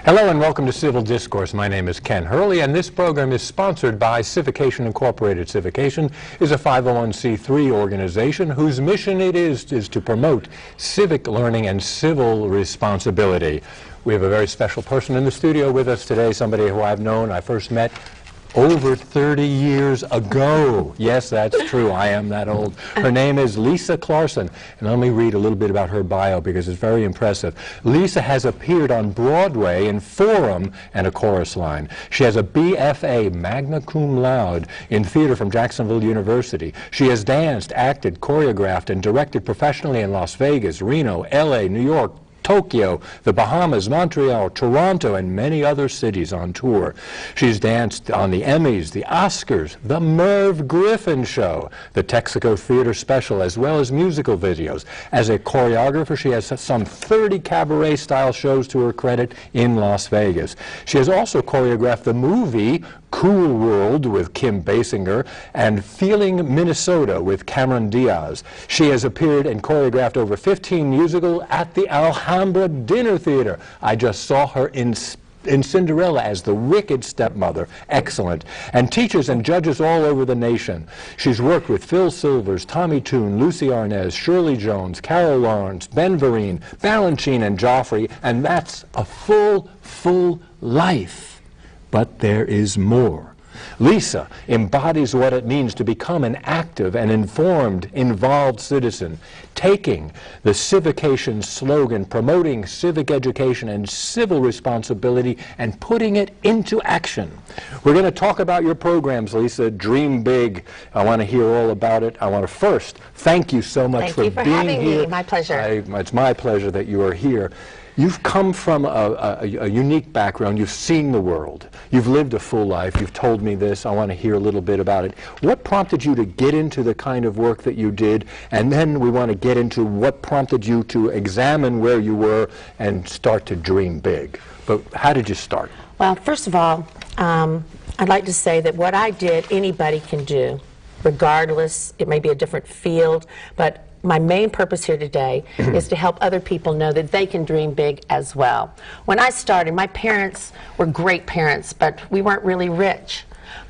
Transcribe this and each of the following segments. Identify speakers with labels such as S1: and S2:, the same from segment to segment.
S1: Hello and welcome to Civil Discourse. My name is Ken Hurley, and this program is sponsored by Civication Incorporated. Civication is a 501c3 organization whose mission it is to promote civic learning and civil responsibility. We have a very special person in the studio with us today, somebody who I first met over 30 years ago. Yes, that's true. I am that old. Her name is Lisa Clarson, and let me read a little bit about her bio because it's very impressive. Lisa has appeared on Broadway in Forum and A Chorus Line. She has a BFA, magna cum laude, in theater from Jacksonville University. She has danced, acted, choreographed, and directed professionally in Las Vegas, Reno, LA, New York, Tokyo, the Bahamas, Montreal, Toronto, and many other cities on tour. She's danced on the Emmys, the Oscars, the Merv Griffin Show, the Texaco Theater Special, as well as musical videos. As a choreographer, she has some 30 cabaret-style shows to her credit in Las Vegas. She has also choreographed the movie Cool World with Kim Basinger and Feeling Minnesota with Cameron Diaz. She has appeared and choreographed over 15 musicals at the Alhambra Dinner Theater. I just saw her in Cinderella as the wicked stepmother. Excellent. And teaches and judges all over the nation. She's worked with Phil Silvers, Tommy Tune, Lucy Arnaz, Shirley Jones, Carol Lawrence, Ben Vereen, Balanchine, and Joffrey, and that's a full life. But there is more. Lisa embodies what it means to become an active and informed, involved citizen, taking the Civication slogan, promoting civic education and civil responsibility, and putting it into action. We're going to talk about your programs, Lisa. Dream big. I want to hear all about it. I want to first thank you so much for being here.
S2: Thank you for having me. My pleasure.
S1: It's my pleasure that you are here. You've come from a unique background. You've seen the world. You've lived a full life. You've told me this. I want to hear a little bit about it. What prompted you to get into the kind of work that you did? And then we want to get into what prompted you to examine where you were and start to dream big. But how did you start?
S2: Well, first of all, I'd like to say that what I did, anybody can do, regardless. It may be a different field, but my main purpose here today is to help other people know that they can dream big as well. When I started, my parents were great parents, but we weren't really rich.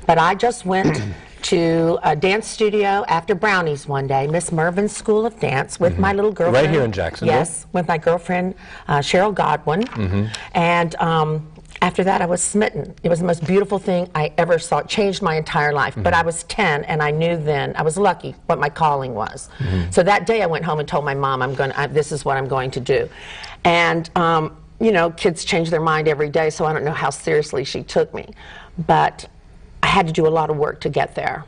S2: But I just went to a dance studio after Brownies one day, Miss Mervin's School of Dance, with my little girlfriend.
S1: Right here in Jacksonville?
S2: Yes, with my girlfriend, Cheryl Godwin. And after that, I was smitten. It was the most beautiful thing I ever saw. It changed my entire life. But I was 10, and I knew then, I was lucky, what my calling was. So that day, I went home and told my mom, this is what I'm going to do. And, you know, kids change their mind every day, so I don't know how seriously she took me. But I had to do a lot of work to get there.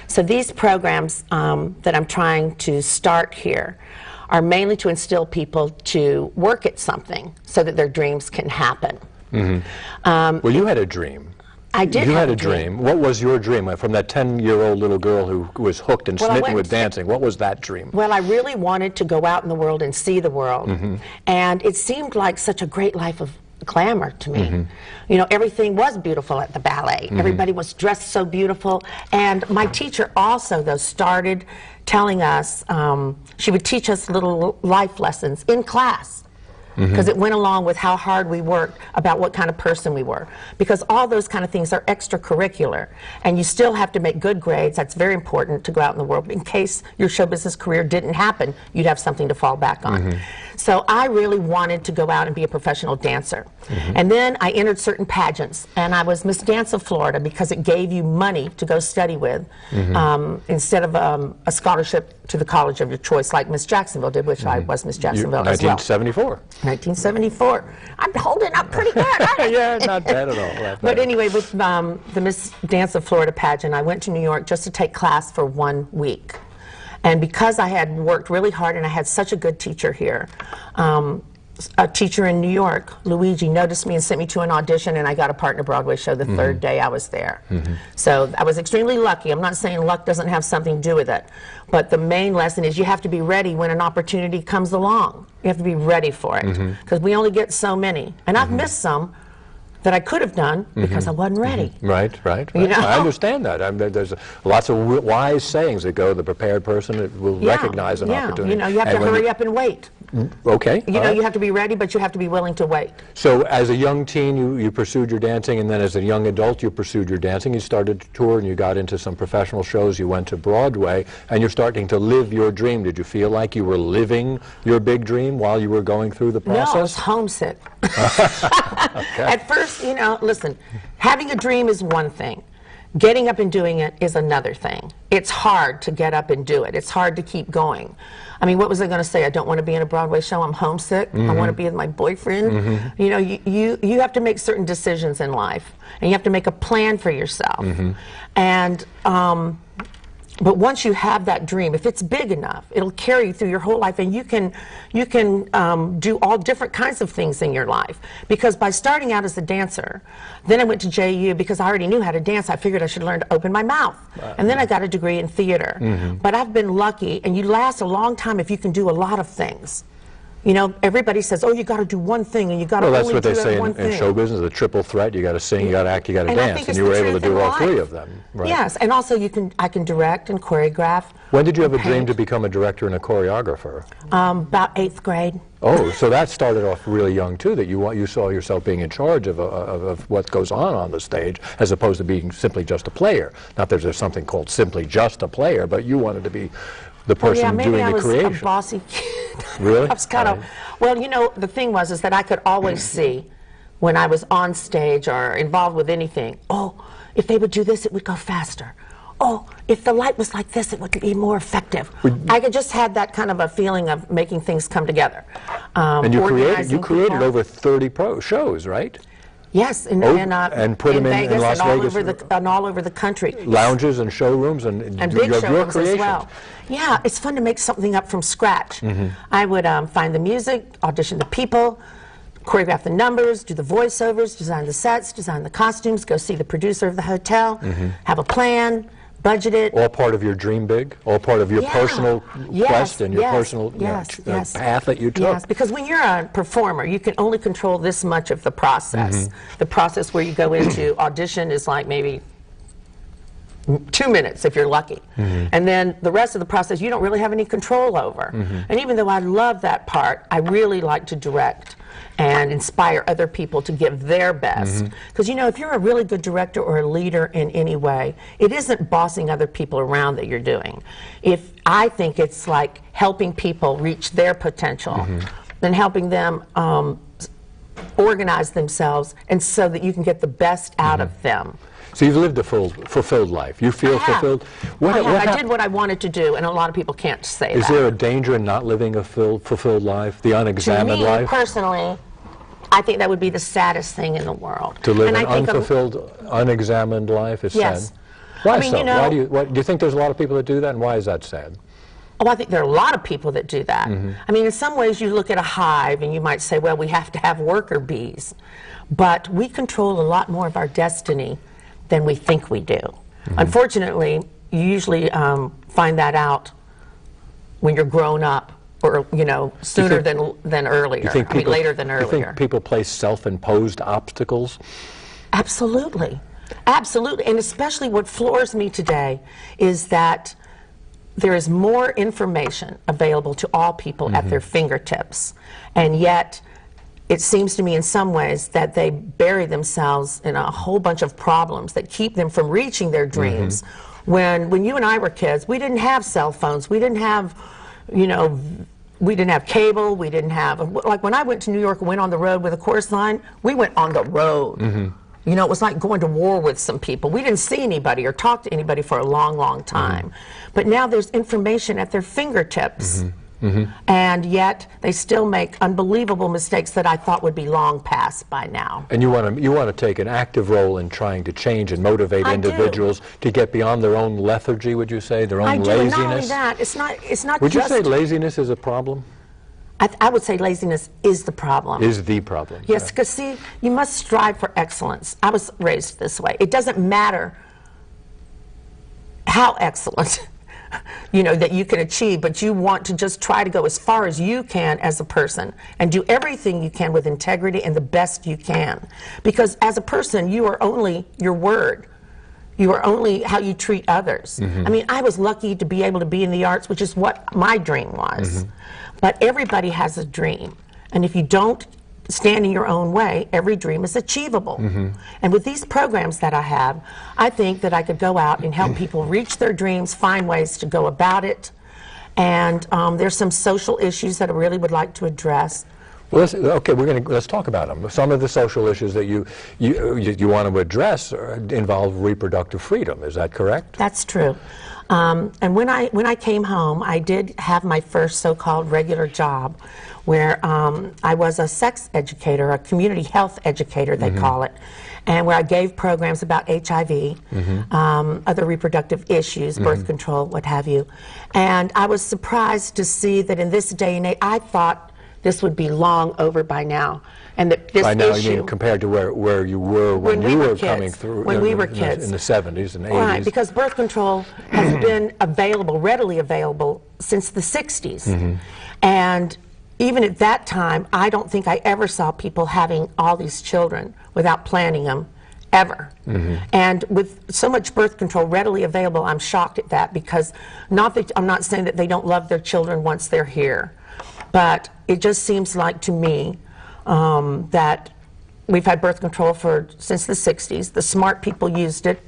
S2: So these programs that I'm trying to start here are mainly to instill people to work at something so that their dreams can happen.
S1: Well, you had a dream.
S2: I did.
S1: You had a dream. What was your dream? From that 10-year-old little girl who was hooked and smitten with dancing, what was that dream?
S2: Well, I really wanted to go out in the world and see the world. And it seemed like such a great life of glamour to me. You know, everything was beautiful at the ballet. Everybody was dressed so beautiful. And my teacher also, though, started telling us, she would teach us little life lessons in class. Because it went along with how hard we worked about what kind of person we were. Because all those kind of things are extracurricular. And you still have to make good grades. That's very important to go out in the world. In case your show business career didn't happen, you'd have something to fall back on. So I really wanted to go out and be a professional dancer. And then I entered certain pageants. And I was Miss Dance of Florida because it gave you money to go study with instead of a scholarship to the college of your choice like Miss Jacksonville did, which I was Miss Jacksonville as well.
S1: 1974.
S2: 1974. I'm holding up pretty good, aren't I?
S1: Yeah, not bad at all.
S2: But anyway, with the Miss Dance of Florida pageant, I went to New York just to take class for 1 week. And because I had worked really hard and I had such a good teacher here, a teacher in New York, Luigi, noticed me and sent me to an audition, and I got a part in a Broadway show the third day I was there. So I was extremely lucky. I'm not saying luck doesn't have something to do with it, but the main lesson is you have to be ready when an opportunity comes along. You have to be ready for it, because we only get so many. And I've missed some that I could have done because I wasn't ready.
S1: Right.
S2: You know?
S1: I understand that. I mean, there's lots of wise sayings that go, the prepared person will recognize an opportunity.
S2: You know, you have to hurry up and wait.
S1: Okay.
S2: You know, you have to be ready, but you have to be willing to wait.
S1: So as a young teen, you pursued your dancing, and then as a young adult, you pursued your dancing. You started to tour, and you got into some professional shows. You went to Broadway, and you're starting to live your dream. Did you feel like you were living your big dream while you were going through the process?
S2: No, I was homesick. At first, you know, listen, having a dream is one thing. Getting up and doing it is another thing. It's hard to get up and do it. It's hard to keep going. I mean, what was I going to say? I don't want to be in a Broadway show. I'm homesick. I want to be with my boyfriend. You know, you have to make certain decisions in life, and you have to make a plan for yourself. And but once you have that dream, if it's big enough, it'll carry you through your whole life, and you can do all different kinds of things in your life. Because by starting out as a dancer, then I went to JU because I already knew how to dance. I figured I should learn to open my mouth, and then I got a degree in theater. But I've been lucky, and you last a long time if you can do a lot of things. You know, everybody says, "Oh, you got to do one thing, and you got to
S1: Well,
S2: only
S1: that's what
S2: do
S1: they say
S2: one thing."
S1: in show business, the triple threat. You got to sing, you got to act, you got to
S2: And I
S1: dance,
S2: think
S1: and
S2: it's
S1: you
S2: the
S1: were able to
S2: truth in
S1: do all three
S2: life.
S1: of them, right?
S2: Yes, and also I can direct and choreograph.
S1: When did you have a dream
S2: paint.
S1: to become a director and a choreographer?
S2: About 8th grade.
S1: Oh, so that started off really young too. That you saw yourself being in charge of what goes on the stage, as opposed to being simply just a player. Not that there's something called simply just a player, but you wanted to be the person
S2: yeah, maybe
S1: doing
S2: I
S1: the
S2: was
S1: creation.
S2: a bossy kid.
S1: Really?
S2: I was kind of, well, you know, the thing was is that I could always see when I was on stage or involved with anything, oh, if they would do this, it would go faster. Oh, if the light was like this, it would be more effective. I could just had that kind of a feeling of making things come together.
S1: And you created
S2: people.
S1: over 30 shows, right?
S2: Yes, and
S1: put them in
S2: Vegas
S1: Las
S2: and all
S1: Vegas.
S2: over and all over the country.
S1: Lounges and showrooms and
S2: Big
S1: your
S2: showrooms as
S1: creations.
S2: well. Yeah, it's fun to make something up from scratch. I would find the music, audition the people, choreograph the numbers, do the voiceovers, design the sets, design the costumes, go see the producer of the hotel, have a plan, budget it.
S1: All part of your dream big? All part of your personal quest and your personal path that you took?
S2: Yes, because when you're a performer, you can only control this much of the process. The process where you go into audition is like maybe 2 minutes if you're lucky. And then the rest of the process you don't really have any control over. And even though I love that part, I really like to direct and inspire other people to give their best. Because you know, if you're a really good director or a leader in any way, it isn't bossing other people around that you're doing. I think it's like helping people reach their potential and helping them organize themselves, and so that you can get the best out of them.
S1: So you've lived a fulfilled life. You feel fulfilled?
S2: I did what I wanted to do, and a lot of people can't say that.
S1: Is there a danger in not living a fulfilled life, the unexamined life?
S2: To me, personally, I think that would be the saddest thing in the world.
S1: To live an unfulfilled, unexamined life is sad? Why so?
S2: You know,
S1: do you think there's a lot of people that do that, and why is that sad?
S2: Oh, I think there are a lot of people that do that. I mean, in some ways you look at a hive and you might say, well, we have to have worker bees. But we control a lot more of our destiny than we think we do. Unfortunately, you usually find that out when you're grown up, or you know, sooner than earlier. I mean, later than earlier.
S1: You think people place self-imposed obstacles?
S2: Absolutely, absolutely, and especially what floors me today is that there is more information available to all people at their fingertips, and yet it seems to me in some ways that they bury themselves in a whole bunch of problems that keep them from reaching their dreams. When you and I were kids, we didn't have cell phones, we didn't have, you know, we didn't have cable, we didn't have, like when I went to New York and went on the road with a chorus line, we went on the road. You know, it was like going to war with some people. We didn't see anybody or talk to anybody for a long, long time. But now there's information at their fingertips. And yet they still make unbelievable mistakes that I thought would be long past by now.
S1: And you want to take an active role in trying to change and motivate individuals to get beyond their own lethargy, would you say, their own laziness?
S2: And not only that, it's not
S1: Would you say laziness is a problem?
S2: I would say laziness is the problem.
S1: Is the problem.
S2: Yes, because see, you must strive for excellence. I was raised this way. It doesn't matter how excellent you know, that you can achieve, but you want to just try to go as far as you can as a person and do everything you can with integrity and the best you can. Because as a person, you are only your word. You are only how you treat others. I mean, I was lucky to be able to be in the arts, which is what my dream was. But everybody has a dream. And if you don't stand in your own way, every dream is achievable. And with these programs that I have, I think that I could go out and help people reach their dreams, find ways to go about it. And there's some social issues that I really would like to address.
S1: Well, let's talk about them. Some of the social issues that you want to address involve reproductive freedom. Is that correct?
S2: That's true. And when I came home, I did have my first so-called regular job, where I was a sex educator, a community health educator, they call it, and where I gave programs about HIV, other reproductive issues, birth control, what have you. And I was surprised to see that in this day and age, I thought this would be long over by now, and that this
S1: by now,
S2: issue,
S1: you mean compared to where you were when you were coming through,
S2: when we were kids
S1: in the 70s and 80s.
S2: Right, because birth control has been available, readily available, since the 60s. And even at that time, I don't think I ever saw people having all these children without planning them, ever. And with so much birth control readily available, I'm shocked at that, because I'm not saying that they don't love their children once they're here, but it just seems like to me that we've had birth control since the 60s. The smart people used it.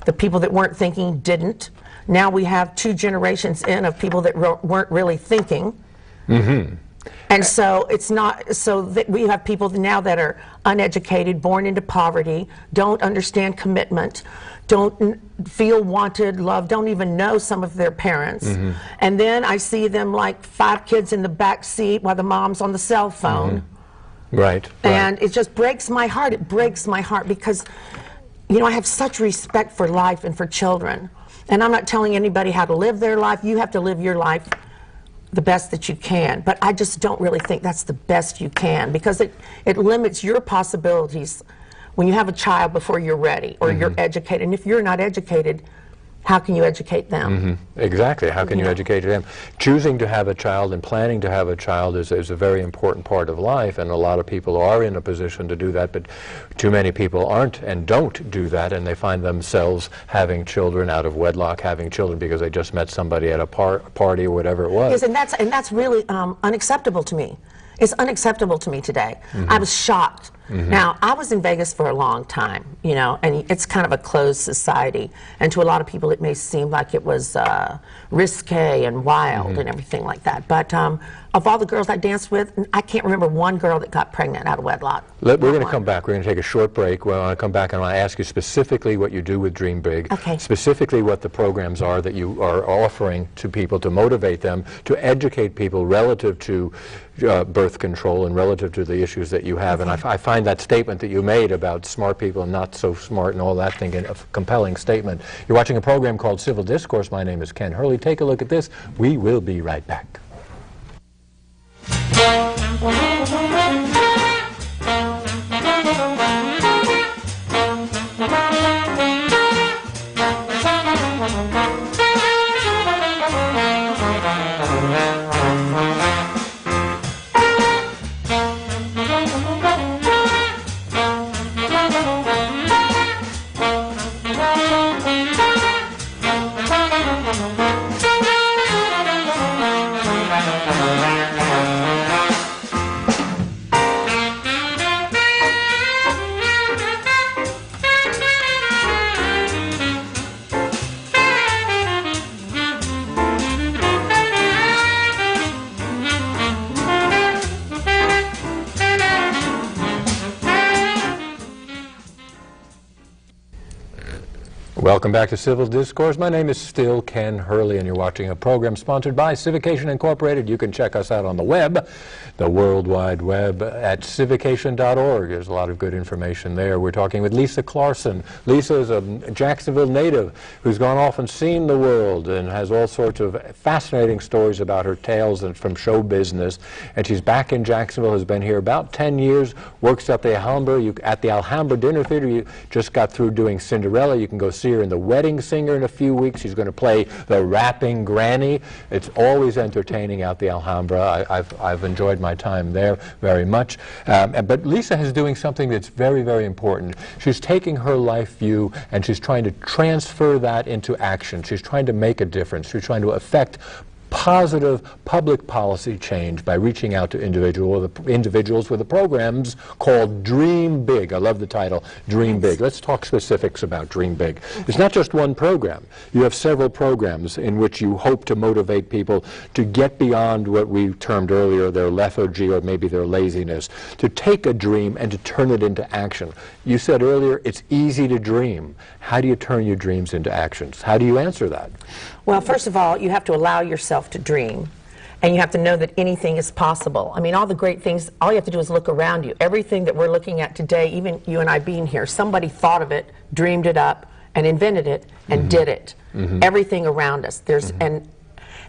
S2: The people that weren't thinking didn't. Now we have 2 generations in of people that weren't really thinking. And so it's not, so that we have people now that are uneducated, born into poverty, don't understand commitment, don't feel wanted, loved, don't even know some of their parents. And then I see them like 5 kids in the back seat while the mom's on the cell phone.
S1: Right.
S2: And it just breaks my heart. It breaks my heart because, you know, I have such respect for life and for children. And I'm not telling anybody how to live their life. You have to live your life the best that you can. But I just don't really think that's the best you can, because it limits your possibilities when you have a child before you're ready or you're educated. And if you're not educated, how can you educate them?
S1: Exactly. How can you educate them? Choosing to have a child and planning to have a child is a very important part of life, and a lot of people are in a position to do that, but too many people aren't and don't do that, and they find themselves having children out of wedlock, having children because they just met somebody at a party or whatever it was.
S2: Yes, and that's really unacceptable to me. It's unacceptable to me today. I was shocked. Now, I was in Vegas for a long time, you know, and it's kind of a closed society. And to a lot of people, it may seem like it was risque and wild and everything like that. But of all the girls I danced with, I can't remember one girl that got pregnant out of wedlock.
S1: We're going to come back. We're going to take a short break. We're going to come back and I want to ask you specifically what you do with Dream Big, specifically what the programs are that you are offering to people to motivate them, to educate people relative to birth control and relative to the issues that you have. And I find that statement that you made about smart people and not so smart and all that thing a compelling statement. You're watching a program called Civil Discourse. My name is Ken Hurley. Take a look at this. We will be right back. Welcome back to Civil Discourse. My name is still Ken Hurley, and you're watching a program sponsored by Civication Incorporated. You can check us out on the web, the World Wide Web, at civication.org. There's a lot of good information there. We're talking with Lisa Clarson. Lisa is a Jacksonville native who's gone off and seen the world and has all sorts of fascinating stories about her tales and from show business. And she's back in Jacksonville, has been here about 10 years, works at the Alhambra. At the Alhambra Dinner Theater. You just got through doing Cinderella. You can go see here in The Wedding Singer in a few weeks. She's going to play the rapping granny. It's always entertaining out the Alhambra. I've enjoyed my time there very much. But Lisa is doing something that's very, very important. She's taking her life view and she's trying to transfer that into action. She's trying to make a difference. She's trying to affect positive public policy change by reaching out to individuals with the programs called Dream Big. I love the title, Dream Big. Let's talk specifics about Dream Big. It's not just one program. You have several programs in which you hope to motivate people to get beyond what we termed earlier their lethargy or maybe their laziness, to take a dream and to turn it into action. You said earlier it's easy to dream. How do you turn your dreams into actions? How do you answer that?
S2: Well, first of all, you have to allow yourself to dream, and you have to know that anything is possible. I mean, all the great things, all you have to do is look around you. Everything that we're looking at today, even you and I being here, somebody thought of it, dreamed it up, and invented it, and did it. Everything around us. There's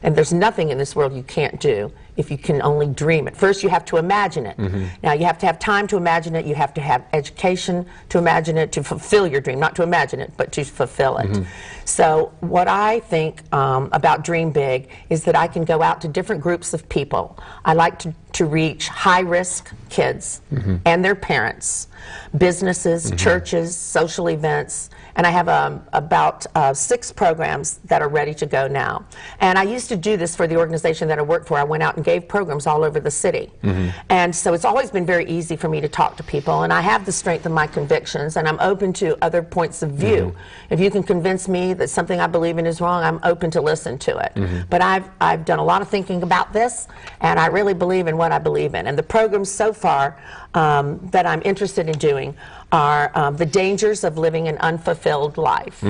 S2: and there's nothing in this world you can't do if you can only dream it. First, you have to imagine it. Now, you have to have time to imagine it. You have to have education to imagine it, to fulfill your dream. Not to imagine it, but to fulfill it. So what I think about Dream Big is that I can go out to different groups of people. I like to reach high-risk kids and their parents, businesses, churches, social events, and I have about 6 programs that are ready to go now. And I used to do this for the organization that I worked for. I went out and gave programs all over the city. And so it's always been very easy for me to talk to people, and I have the strength of my convictions, and I'm open to other points of view. If you can convince me that something I believe in is wrong, I'm open to listen to it. But I've done a lot of thinking about this, and I really believe in what I believe in. And the programs so far that I'm interested in doing are the dangers of living an unfulfilled life,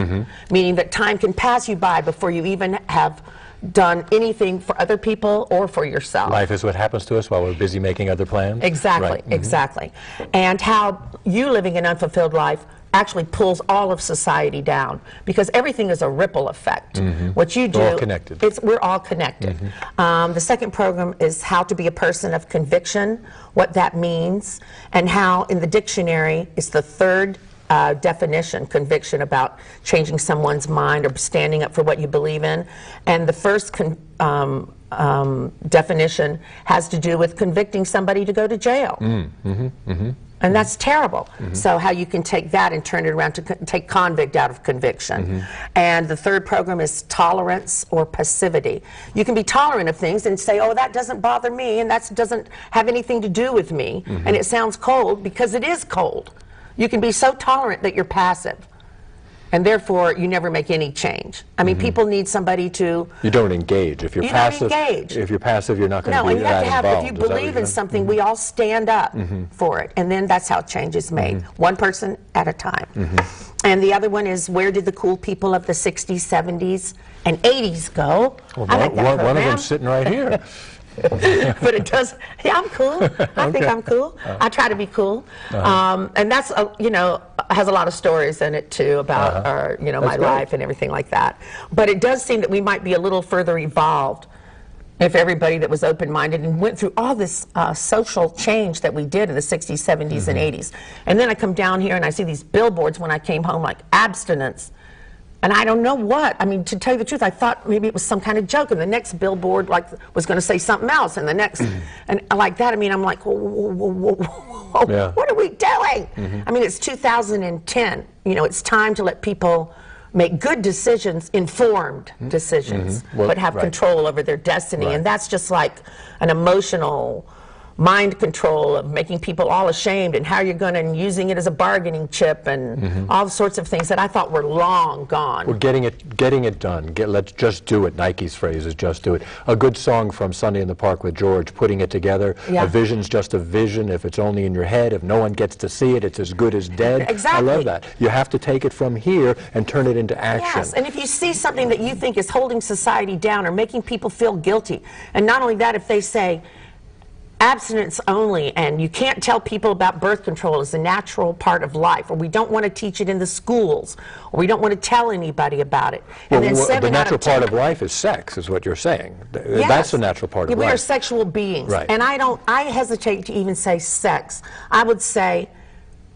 S2: meaning that time can pass you by before you even have done anything for other people or for yourself.
S1: Life is what happens to us while we're busy making other plans?
S2: Exactly,
S1: Right.
S2: exactly. And how you living an unfulfilled life actually pulls all of society down, because everything is a ripple effect. What you do,
S1: We're all connected.
S2: We're all connected. The second program is how to be a person of conviction, what that means, and how in the dictionary is the third definition, conviction, about changing someone's mind or standing up for what you believe in. And the first definition has to do with convicting somebody to go to jail. And that's terrible. So how you can take that and turn it around to take convict out of conviction. And the third program is tolerance or passivity. You can be tolerant of things and say, oh, that doesn't bother me, and that doesn't have anything to do with me. And it sounds cold because it is cold. You can be so tolerant that you're passive, and therefore you never make any change. I mean, people need somebody to...
S1: You don't engage. If you're passive,
S2: don't engage.
S1: If you're passive, you're not going to
S2: No,
S1: be
S2: and you have
S1: that
S2: to have,
S1: involved.
S2: if you
S1: Is that what
S2: believe
S1: you're
S2: in
S1: saying?
S2: something, we all stand up for it, and then that's how change is made, one person at a time. And the other one is, where did the cool people of the 60s, 70s, and 80s go?
S1: Well,
S2: I like that
S1: one of
S2: program.
S1: them's sitting right here.
S2: But it does, yeah, I'm cool. I think I'm cool. I try to be cool. And that's, you know, has a lot of stories in it too about our, you know, my life and everything like that. But it does seem that we might be a little further evolved if everybody that was open-minded and went through all this social change that we did in the 60s, 70s, and 80s. And then I come down here and I see these billboards when I came home, like abstinence. And I don't know what. I mean, to tell you the truth, I thought maybe it was some kind of joke, and the next billboard was going to say something else, and the next, and like that. I mean, I'm like, what are we doing? I mean, it's 2010. You know, it's time to let people make good decisions, informed decisions, but have control over their destiny. And that's just like an emotional mind control of making people all ashamed, and how you're going to, and using it as a bargaining chip, and all sorts of things that I thought were long gone.
S1: We're getting it done. Let's just do it. Nike's phrase is just do it. A good song from Sunday in the Park with George, putting it together. A vision's just a vision. If it's only in your head, if no one gets to see it, it's as good as dead.
S2: Exactly.
S1: I love that. You have to take it from here and turn it into action.
S2: Yes, and if you see something that you think is holding society down or making people feel guilty, and not only that, if they say, abstinence only, and you can't tell people about birth control as a natural part of life, or we don't want to teach it in the schools, or we don't want to tell anybody about it. And then
S1: The natural part of life is sex, is what you're saying.
S2: Yes.
S1: That's the natural part of
S2: We
S1: life.
S2: are sexual beings.
S1: Right.
S2: And I hesitate to even say sex. I would say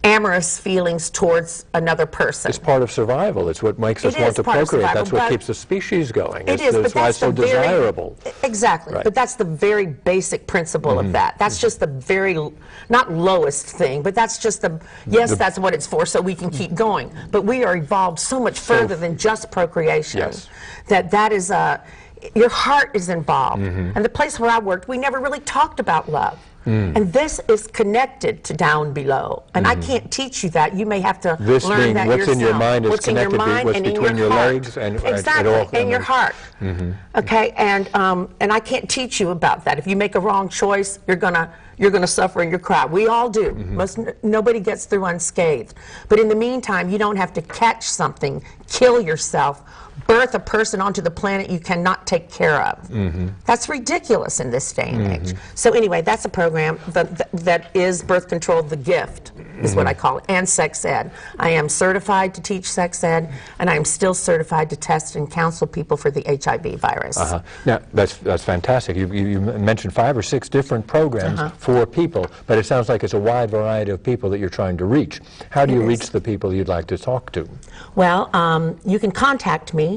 S2: amorous feelings towards another person.
S1: It's part of survival. It's what makes us
S2: It
S1: want
S2: is
S1: to
S2: part of
S1: procreate.
S2: survival,
S1: That's what
S2: but
S1: keeps the species going.
S2: It is, but
S1: That's why it's
S2: that's
S1: so
S2: the very
S1: desirable.
S2: Exactly,
S1: Right.
S2: but that's the very basic principle of that. That's just the very not lowest thing, but that's just the yes. That's what it's for, so we can keep going. But we are evolved so much further than just procreation.
S1: Yes.
S2: That is your heart is involved, and the place where I worked, we never really talked about love. And this is connected to down below. And I can't teach you that. You may have to
S1: This
S2: learn
S1: being
S2: that
S1: what's
S2: yourself.
S1: in your mind is
S2: What's in your
S1: connected to
S2: mind
S1: what's
S2: and in
S1: between your
S2: heart.
S1: legs and
S2: exactly,
S1: all.
S2: and your heart. Okay, and I can't teach you about that. If you make a wrong choice, you're gonna suffer and you cry. We all do. Nobody gets through unscathed. But in the meantime, you don't have to catch something, kill yourself, birth a person onto the planet you cannot take care of. That's ridiculous in this day and age. So anyway, that's a program that is birth control, the gift, is what I call it, and sex ed. I am certified to teach sex ed, and I am still certified to test and counsel people for the HIV virus.
S1: Now, that's fantastic. You mentioned 5 or 6 different programs for people, but it sounds like it's a wide variety of people that you're trying to reach. How do you reach the people you'd like to talk to?
S2: Well, you can contact me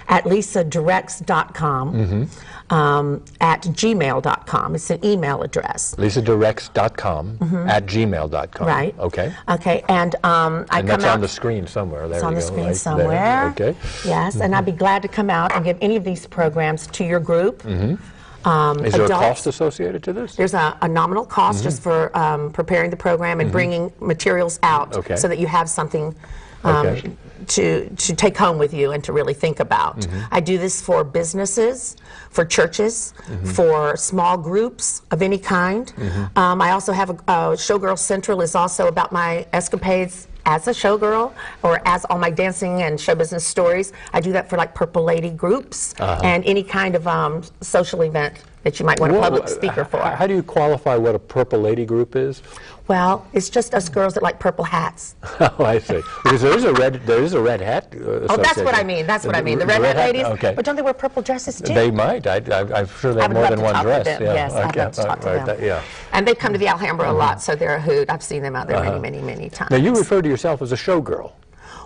S2: at lisadirects.com, at gmail.com. It's an email address.
S1: lisadirects.com at gmail.com.
S2: Right.
S1: Okay.
S2: Okay, and I
S1: And that's on the screen somewhere. There
S2: It's on
S1: you
S2: the
S1: go,
S2: screen
S1: right
S2: somewhere.
S1: there. Okay.
S2: Yes, and I'd be glad to come out and give any of these programs to your group.
S1: Is there a
S2: adults.
S1: cost associated to this?
S2: There's a nominal cost just for preparing the program and bringing materials out so that you have something to take home with you and to really think about. I do this for businesses, for churches, for small groups of any kind. I also have a Showgirl Central is also about my escapades as a showgirl or as all my dancing and show business stories. I do that for like Purple Lady groups and any kind of social event that you might want a public speaker for.
S1: How do you qualify what a Purple Lady group is?
S2: Well, it's just us girls that like purple hats.
S1: Oh, I see. Because there is a red hat.
S2: Oh, that's what I mean. That's what I mean. The red hat ladies.
S1: Okay.
S2: But don't they wear purple dresses too?
S1: They might. I'm sure they have more than one dress.
S2: Yes, I'd love to talk to them.
S1: Yeah.
S2: And they come to the Alhambra a lot, so they're a hoot. I've seen them out there many times.
S1: Now, you refer to yourself as a showgirl.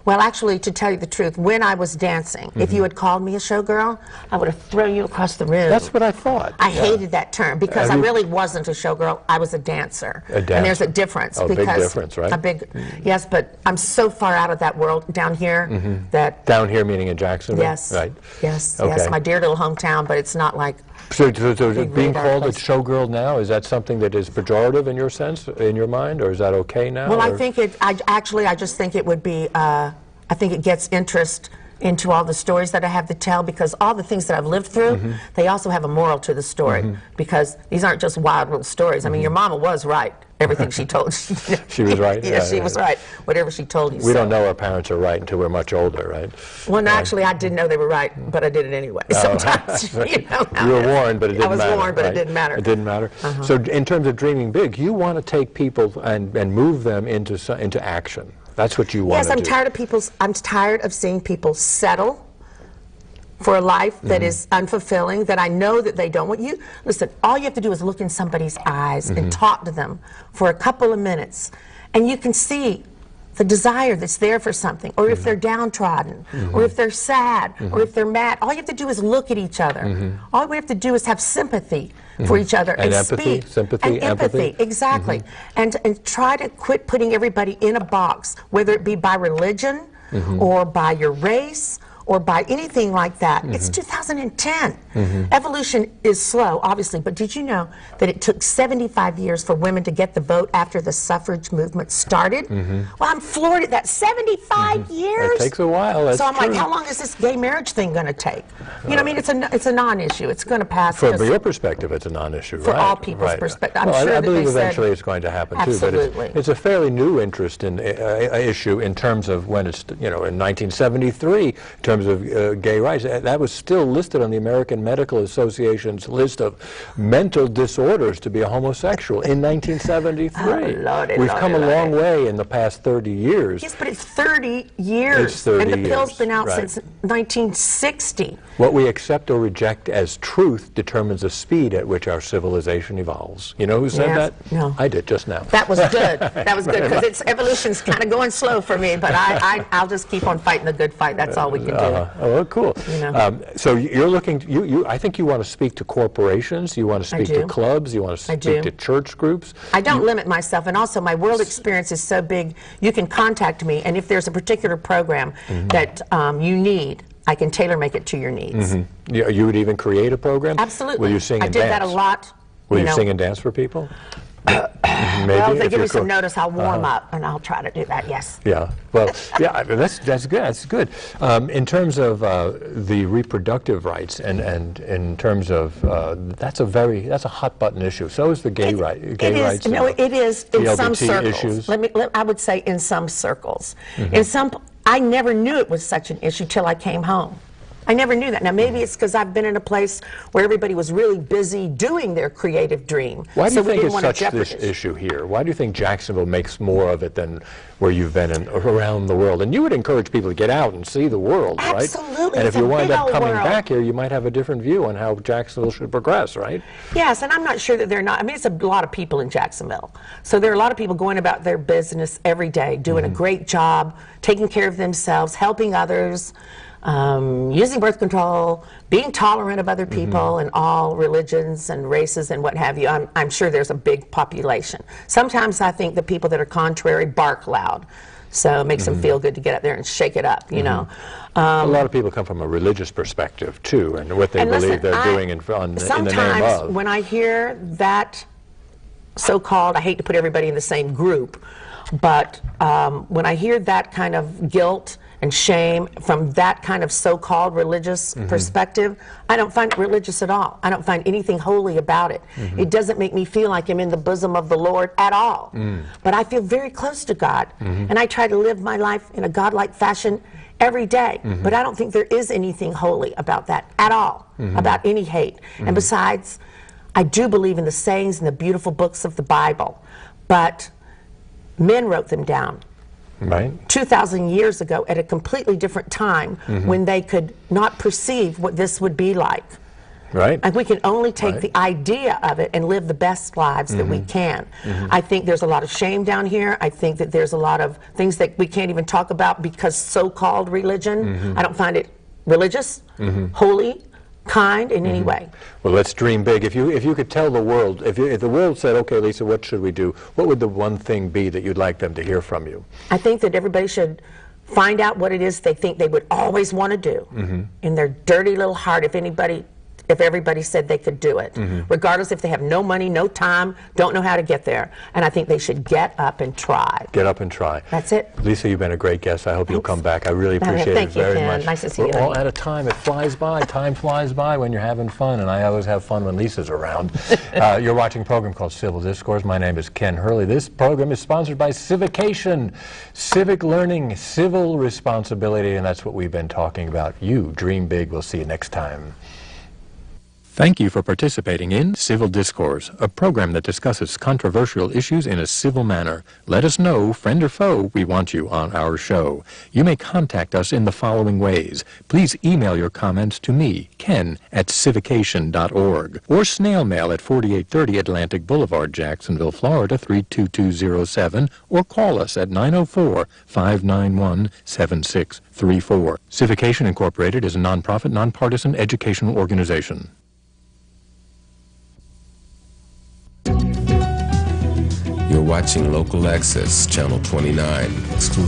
S2: Well, actually, to tell you the truth, when I was dancing, if you had called me a showgirl, I would have thrown you across the room.
S1: That's what I thought.
S2: I hated that term because I really wasn't a showgirl. I was a dancer.
S1: A dancer.
S2: And there's a difference.
S1: Oh,
S2: because
S1: big difference, right?
S2: A big, yes, but I'm so far out of that world down here that...
S1: Down here, meaning in Jacksonville?
S2: Yes.
S1: Right.
S2: Yes,
S1: Okay.
S2: yes, my dear little hometown, but it's not like...
S1: So being called a
S2: place.
S1: showgirl now, is that something that is pejorative in your sense, in your mind, or is that okay now?
S2: Well,
S1: or?
S2: I think I just think it would be, I think it gets interest into all the stories that I have to tell because all the things that I've lived through, they also have a moral to the story because these aren't just wild little stories. I mean, your mama was right. Everything she told you.
S1: She was right?
S2: Yeah, she was right. Whatever she told you.
S1: We don't know our parents are right until we're much older, right?
S2: Well, no, actually, I didn't know they were right, but I did it anyway. Sometimes, you know.
S1: You were warned, but it didn't matter.
S2: I was warned, but
S1: right?
S2: it didn't matter.
S1: It didn't matter. So in terms of dreaming big, you want to take people and move them into action. That's what you want to do.
S2: Yes, I'm tired of seeing people settle for a life that is unfulfilling, that I know that they don't want you. Listen, all you have to do is look in somebody's eyes and talk to them for a couple of minutes, and you can see the desire that's there for something, or if they're downtrodden, or if they're sad, or if they're mad. All you have to do is look at each other. All we have to do is have sympathy for each other and
S1: empathy,
S2: speak.
S1: sympathy,
S2: and empathy. Exactly. And try to quit putting everybody in a box, whether it be by religion or by your race or by anything like that. It's 2010. Evolution is slow, obviously, but did you know that it took 75 years for women to get the vote after the suffrage movement started? Well, I'm floored at that. 75 years?
S1: It takes a while, that's
S2: So I'm
S1: true.
S2: like, how long is this gay marriage thing going to take? You know, I mean, it's a non-issue. It's going to pass.
S1: From
S2: just
S1: your perspective, it's a non-issue, right?
S2: for all people's perspective. I'm
S1: well,
S2: sure
S1: I
S2: that
S1: believe
S2: they said-
S1: eventually it's going to happen
S2: Absolutely.
S1: too, but it's a fairly new interest in issue in terms of when it's, in 1973, in terms terms of gay rights. That was still listed on the American Medical Association's list of mental disorders to be a homosexual in 1973.
S2: Oh, Lordy,
S1: We've come a long way in the past 30 years.
S2: Yes, but it's 30 years.
S1: It's 30
S2: and the pill's been out
S1: right.
S2: since 1960.
S1: What we accept or reject as truth determines the speed at which our civilization evolves. You know who said
S2: Yes.
S1: that?
S2: No.
S1: I did just now.
S2: That was good. That was good, because evolution's kind of going slow for me, but I'll just keep on fighting the good fight. That's all we can do.
S1: Oh, cool.
S2: You know.
S1: So you're looking, I think you want to speak to corporations, you want to speak to clubs, you want to speak to church groups.
S2: I don't limit myself, and also my world experience is so big, you can contact me, and if there's a particular program that you need, I can tailor make it to your needs.
S1: You would even create a program?
S2: Absolutely.
S1: Will you sing and dance?
S2: I did that a lot.
S1: Will you sing and dance for people? Maybe,
S2: well, if they
S1: if
S2: give me
S1: you're
S2: some notice, I'll warm up, and I'll try to do that, yes.
S1: Yeah, well, yeah, that's good, that's good. In terms of the reproductive rights, and in terms of, that's a hot button issue. So is the gay rights.
S2: No, it is in some circles.
S1: Issues.
S2: I would say in some circles. In some, I never knew it was such an issue till I came home. I never knew that. Now, maybe it's because I've been in a place where everybody was really busy doing their creative dream.
S1: Why do you think it's such
S2: jeopardize
S1: this issue here? Why do you think Jacksonville makes more of it than where you've been around the world? And you would encourage people to get out and see the world, right?
S2: Absolutely.
S1: And if you wind up coming
S2: world.
S1: back here, you might have a different view on how Jacksonville should progress, right?
S2: Yes, and I'm not sure that they're not. I mean, it's a lot of people in Jacksonville. So there are a lot of people going about their business every day, doing a great job, taking care of themselves, helping others. Using birth control, being tolerant of other people and all religions and races and what have you. I'm sure there's a big population. Sometimes I think the people that are contrary bark loud, so it makes them feel good to get up there and shake it up, you know.
S1: A lot of people come from a religious perspective too, and what they believe they're doing in the name of.
S2: Sometimes when I hear that so-called, I hate to put everybody in the same group, but when I hear that kind of guilt and shame from that kind of so-called religious perspective, I don't find it religious at all. I don't find anything holy about it. It doesn't make me feel like I'm in the bosom of the Lord at all. But I feel very close to God, and I try to live my life in a God-like fashion every day. But I don't think there is anything holy about that at all, about any hate. And besides, I do believe in the sayings and the beautiful books of the Bible, but men wrote them down.
S1: Right.
S2: 2,000 years ago at a completely different time when they could not perceive what this would be like.
S1: Right.
S2: And we can only take the idea of it and live the best lives that we can. I think there's a lot of shame down here. I think that there's a lot of things that we can't even talk about because so-called religion, I don't find it religious, holy, kind in any way.
S1: Well, let's dream big. If you could tell the world, if the world said, okay, Lisa, what should we do? What would the one thing be that you'd like them to hear from you?
S2: I think that everybody should find out what it is they think they would always want to do in their dirty little heart. If everybody said they could do it, regardless if they have no money, no time, don't know how to get there. And I think they should get up and try.
S1: Get up and try.
S2: That's it.
S1: Lisa, you've been a great guest. I hope you'll come back. I really appreciate it very much.
S2: Nice to see you.
S1: We're all out of time. It flies by. Time flies by when you're having fun, and I always have fun when Lisa's around. You're watching a program called Civil Discourse. My name is Ken Hurley. This program is sponsored by Civication, civic learning, civil responsibility, and that's what we've been talking about. You dream big. We'll see you next time. Thank you for participating in Civil Discourse, a program that discusses controversial issues in a civil manner. Let us know, friend or foe, we want you on our show. You may contact us in the following ways. Please email your comments to me, Ken, at civication.org, or snail mail at 4830 Atlantic Boulevard, Jacksonville, Florida, 32207, or call us at 904-591-7634. Civication Incorporated is a nonprofit, nonpartisan educational organization.
S3: You're watching Local Access, Channel 29, exclusive